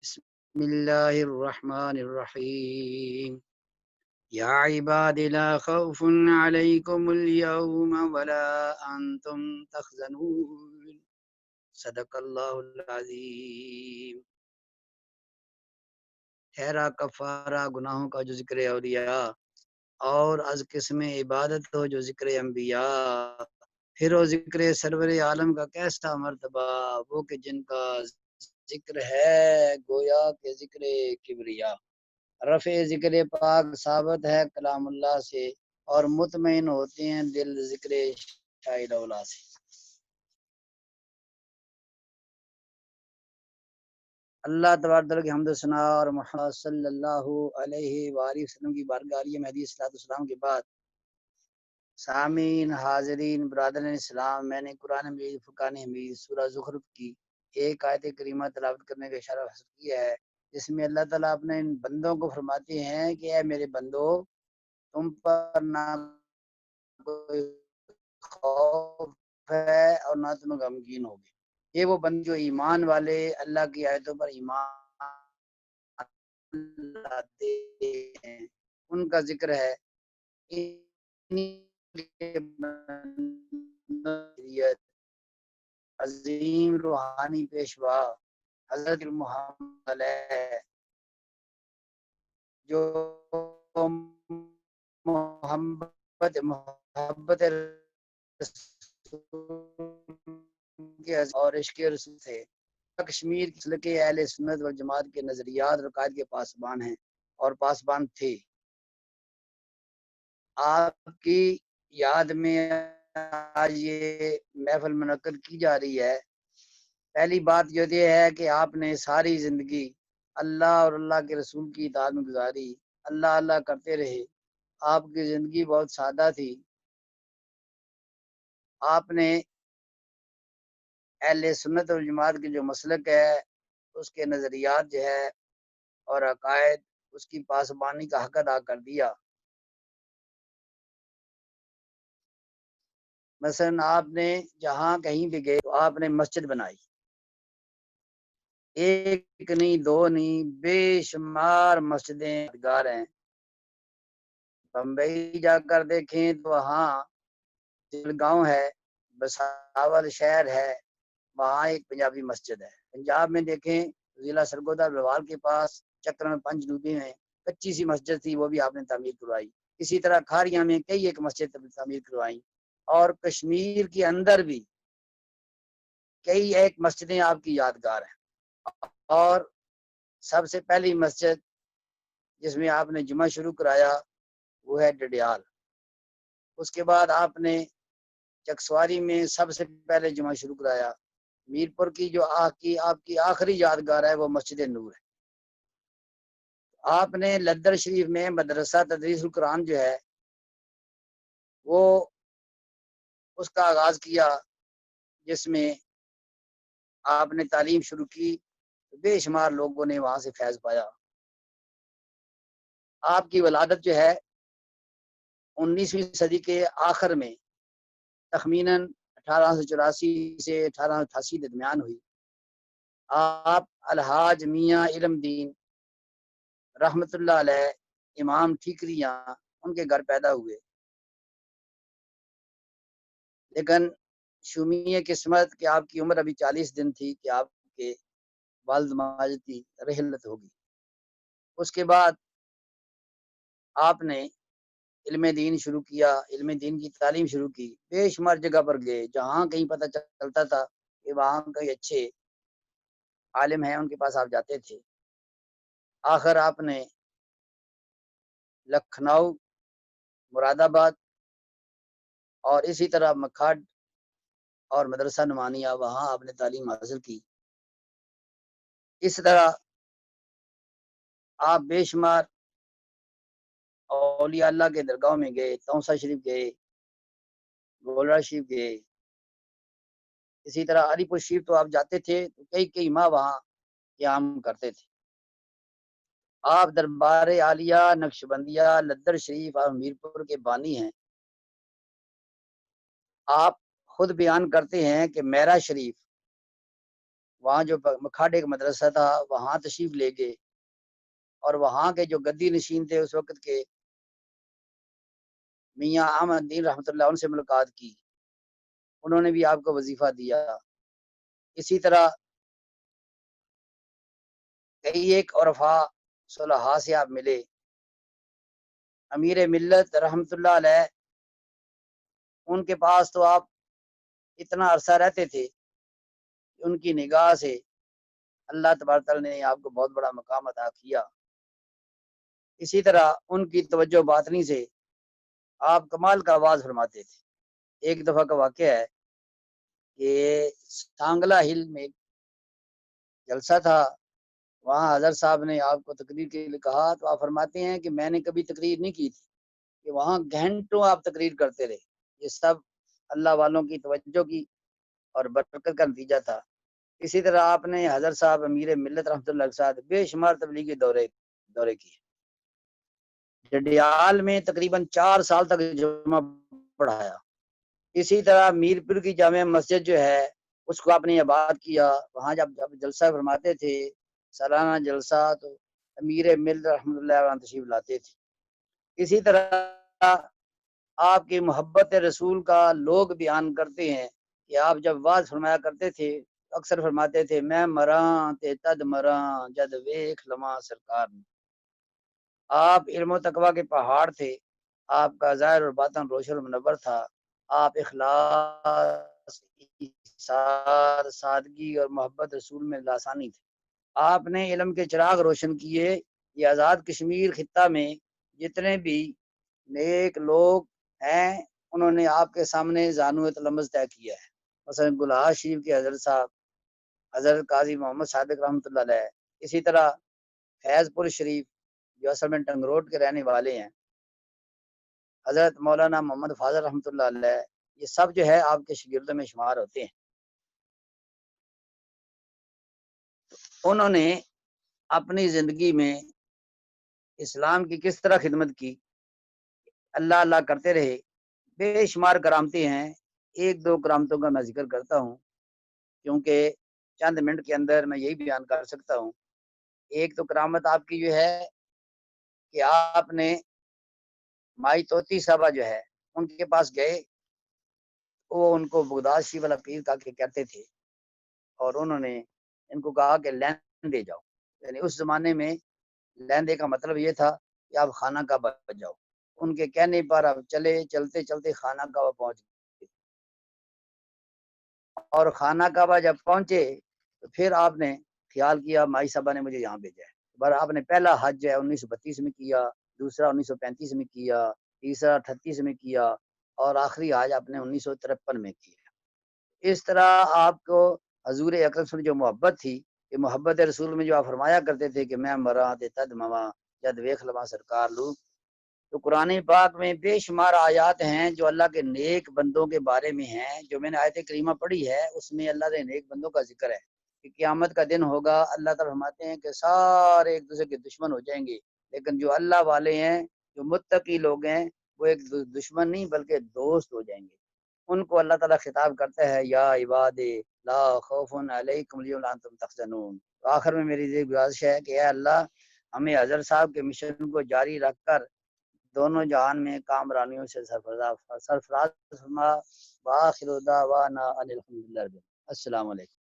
بسم الله الرحمن الرحيم يا عباد لا خوف عليكم اليوم ولا أنتم تحزنون صدق اللہ العظیم۔ ٹھہرا کفارہ گناہوں کا جو ذکر اولیاء، اور از قسم عبادت ہو جو ذکر انبیاء، پھر وہ ذکر سرور عالم کا کیسا مرتبہ، وہ کہ جن کا ذکر ہے گویا کہ ذکر کبریا۔ رفع ذکر پاک ثابت ہے کلام اللہ سے، اور مطمئن ہوتے ہیں دل ذکر شاہد اولا سے۔ اللہ تبارک و تعالیٰ کی حمد و ثنا اور محمد صلی اللہ علیہ وآلہ وسلم کی بارگاہ عالیہ میں حدیث صلاۃ والسلام کے بعد، سامعین، حاضرین، برادران اسلام، میں نے قرآن مجید، فرقان حمید، سورہ زخرف کی ایک آیت کریمہ تلاوت کرنے کا اشارہ حاصل کیا ہے، جس میں اللہ تعالیٰ اپنے ان بندوں کو فرماتے ہیں کہ اے میرے بندو، تم پر نہ کوئی خوف ہے اور نہ تم غمگین ہوگے۔ یہ وہ بندے جو ایمان والے، اللہ کی آیتوں پر ایمان لاتے ہیں، ان کا ذکر ہے۔ عظیم روحانی پیشوا حضرت محمد علیہ، جو محبت اور عشق رسول تھے، کشمیر کے اہل سنت والجماعت کے نظریات اور عقائد کے پاسبان ہیں اور پاسبان تھے۔ آپ کی یاد میں آج یہ محفل منعقد کی جا رہی ہے۔ پہلی بات یہ ہے کہ آپ نے ساری زندگی اللہ اور اللہ کے رسول کی اطاعت میں گزاری، اللہ اللہ کرتے رہے۔ آپ کی زندگی بہت سادہ تھی۔ آپ نے اہل سنت والجماعت کے جو مسلک ہے، اس کے نظریات جو ہے اور عقائد، اس کی پاسبانی کا حق ادا کر دیا۔ مثلا آپ نے جہاں کہیں بھی گئے تو آپ نے مسجد بنائی، ایک نہیں، دو نہیں، بے شمار مسجدیں یادگار ہیں۔ بمبئی جا کر دیکھیں تو وہاں جلگاؤں ہے، بساول شہر ہے، وہاں ایک پنجابی مسجد ہے۔ پنجاب میں دیکھیں ضلع سرگودا بلوال کے پاس چکرن پنج نوبی میں کچی سی مسجد تھی، وہ بھی آپ نے تعمیر کروائی۔ اسی طرح کھاریاں میں کئی ایک مسجد تعمیر کروائی، اور کشمیر کے اندر بھی کئی ایک مسجدیں آپ کی یادگار ہیں۔ اور سب سے پہلی مسجد جس میں آپ نے جمعہ شروع کرایا وہ ہے ڈڈیال۔ اس کے بعد آپ نے چکسواری میں سب سے پہلے جمعہ شروع کرایا۔ میرپور کی جو آپ کی آخری یادگار ہے وہ مسجد نور ہے۔ آپ نے لدر شریف میں مدرسہ تدریس القرآن جو ہے وہ اس کا آغاز کیا، جس میں آپ نے تعلیم شروع کی، بے شمار لوگوں نے وہاں سے فیض پایا۔ آپ کی ولادت جو ہے 19ویں صدی کے آخر میں تخمیناً 1884 سے 1888 درمیان ہوئی۔ آپ الحاج میاں علم دین رحمت اللہ علیہ امام ٹھیکریاں ان کے گھر پیدا ہوئے، لیکن شومی قسمت کہ آپ کی عمر ابھی 40 دن تھی کہ آپ کے والد ماجد کی رحلت ہوگی۔ اس کے بعد آپ نے علم دین شروع کیا، علم دین کی تعلیم شروع کی، بے شمار جگہ پر گئے، جہاں کہیں پتہ چلتا تھا کہ وہاں کئی اچھے عالم ہیں، ان کے پاس آپ جاتے تھے۔ آخر آپ نے لکھنؤ، مراد آباد اور اسی طرح مکھاڈ اور مدرسہ نعمانیہ، وہاں آپ نے تعلیم حاصل کی۔ اس طرح آپ بے شمار اولیاء اللہ کے درگاہوں میں گئے، تونسا شریف گئے، گولڑا شریف گئے، اسی طرح علی پور شریف تو آپ جاتے تھے تو کئی ماہ وہاں قیام کرتے تھے۔ آپ دربار عالیہ نقشبندیہ لدر شریف اور میرپور کے بانی ہیں۔ آپ خود بیان کرتے ہیں کہ میرا شریف وہاں جو مکھاڈے کا مدرسہ تھا وہاں تشریف لے گئے، اور وہاں کے جو گدی نشین تھے اس وقت کے میاں احمد الدین رحمۃ اللہ ان سے ملاقات کی، انہوں نے بھی آپ کو وظیفہ دیا۔ اسی طرح کئی ایک عرفا صلحاء سے آپ ملے، امیر ملت رحمۃ اللہ علیہ ان کے پاس تو آپ اتنا عرصہ رہتے تھے کہ ان کی نگاہ سے اللہ تبارک تعالیٰ نے آپ کو بہت بڑا مقام عطا کیا۔ اسی طرح ان کی توجہ باطنی سے آپ کمال کا آواز فرماتے تھے۔ ایک دفعہ کا واقعہ ہے کہ سانگلہ ہل میں جلسہ تھا، وہاں حضرت صاحب نے آپ کو تقریر کے لیے کہا تو آپ فرماتے ہیں کہ میں نے کبھی تقریر نہیں کی تھی، کہ وہاں گھنٹوں آپ تقریر کرتے رہے۔ یہ سب اللہ والوں کی توجہ کی اور برکت کا نتیجہ تھا۔ اسی طرح آپ نے حضرت صاحب امیر ملت رحمۃ اللہ کے ساتھ بے شمار تبلیغی دورے کیے۔ جڈیال میں تقریباً 4 سال تک جمعہ پڑھایا۔ اسی طرح میر پور کی جامع مسجد جو ہے اس کو آپ نے آباد کیا، وہاں جب جلسہ فرماتے تھے سالانہ جلسہ تو امیر ملت رحمۃ اللہ علیہ تشریف لاتے تھے۔ اسی طرح آپ کی محبت رسول کا لوگ بیان کرتے ہیں کہ آپ جب واز فرمایا کرتے تھے اکثر فرماتے تھے میں مراں تے تد مراں جد ویکھ لواں سرکار نے۔ آپ علم و تقوی کے پہاڑ تھے، آپ کا ظاہر اور باطن روشن و منور تھا، آپ اخلاص، ایثار، سادگی اور محبت رسول میں لاسانی تھے۔ آپ نے علم کے چراغ روشن کیے۔ یہ آزاد کشمیر خطہ میں جتنے بھی نیک لوگ ہیں انہوں نے آپ کے سامنے زانو تلمذ طے کیا ہے۔ مثلا گلہار شریف کے حضرت صاحب حضرت قاضی محمد صادق رحمۃ اللہ علیہ، اسی طرح فیض پور شریف جو اصل میں ٹنگ روڈ کے رہنے والے ہیں، حضرت مولانا محمد فاضل رحمۃ اللہ علیہ، یہ سب جو ہے آپ کے شاگردوں میں شمار ہوتے ہیں۔ انہوں نے اپنی زندگی میں اسلام کی کس طرح خدمت کی، اللہ اللہ کرتے رہے، بے شمار کرامتیں ہیں۔ ایک دو کرامتوں کا میں ذکر کرتا ہوں کیونکہ چند منٹ کے اندر میں یہی بیان کر سکتا ہوں۔ ایک تو کرامت آپ کی جو ہے کہ آپ نے مائی توتی صاحبہ جو ہے ان کے پاس گئے، وہ ان کو بغداد شریف والا پیر کا کے کہتے تھے، اور انہوں نے ان کو کہا کہ لین دے جاؤ، یعنی اس زمانے میں لین دے کا مطلب یہ تھا کہ آپ خانہ کعبہ جاؤ۔ ان کے کہنے پر آپ چلتے چلتے خانہ کعبہ پہنچ گئے، اور خانہ کعبہ جب پہنچے تو پھر آپ نے خیال کیا مائی صاحبہ نے مجھے یہاں بھیجا ہے۔ بر آپ نے پہلا حج جو ہے 1932 میں کیا، دوسرا 1935 میں کیا، تیسرا 38 میں کیا، اور آخری حج آپ نے 1953 میں کیا۔ اس طرح آپ کو حضور اکرم صلی اللہ علیہ وسلم جو محبت تھی کہ محبت رسول میں جو آپ فرمایا کرتے تھے کہ میں مراں تے تد مواں جد ویکھ لواں سرکار لوں، تو قرآن پاک میں بے شمار آیات ہیں جو اللہ کے نیک بندوں کے بارے میں ہیں۔ جو میں نے آیت کریمہ پڑھی ہے اس میں اللہ کے نیک بندوں کا ذکر ہے کہ قیامت کا دن ہوگا، اللہ تعالیٰ فرماتے ہیں کہ سارے ایک دوسرے کے دشمن ہو جائیں گے، لیکن جو اللہ والے ہیں، جو متقی لوگ ہیں، وہ ایک دشمن نہیں بلکہ دوست ہو جائیں گے۔ ان کو اللہ تعالیٰ خطاب کرتا ہے یا عباد لا خوف علیکم اليوم ولا انتم تحزنون۔ تو آخر میں میری یہ گزارش ہے کہ اے اللہ ہمیں حضرت صاحب کے مشن کو جاری رکھ کر دونوں جہان میں کامرانیوں سے سرفراز فرما۔ وآخر دعوانا ان الحمدللہ۔ السلام علیکم۔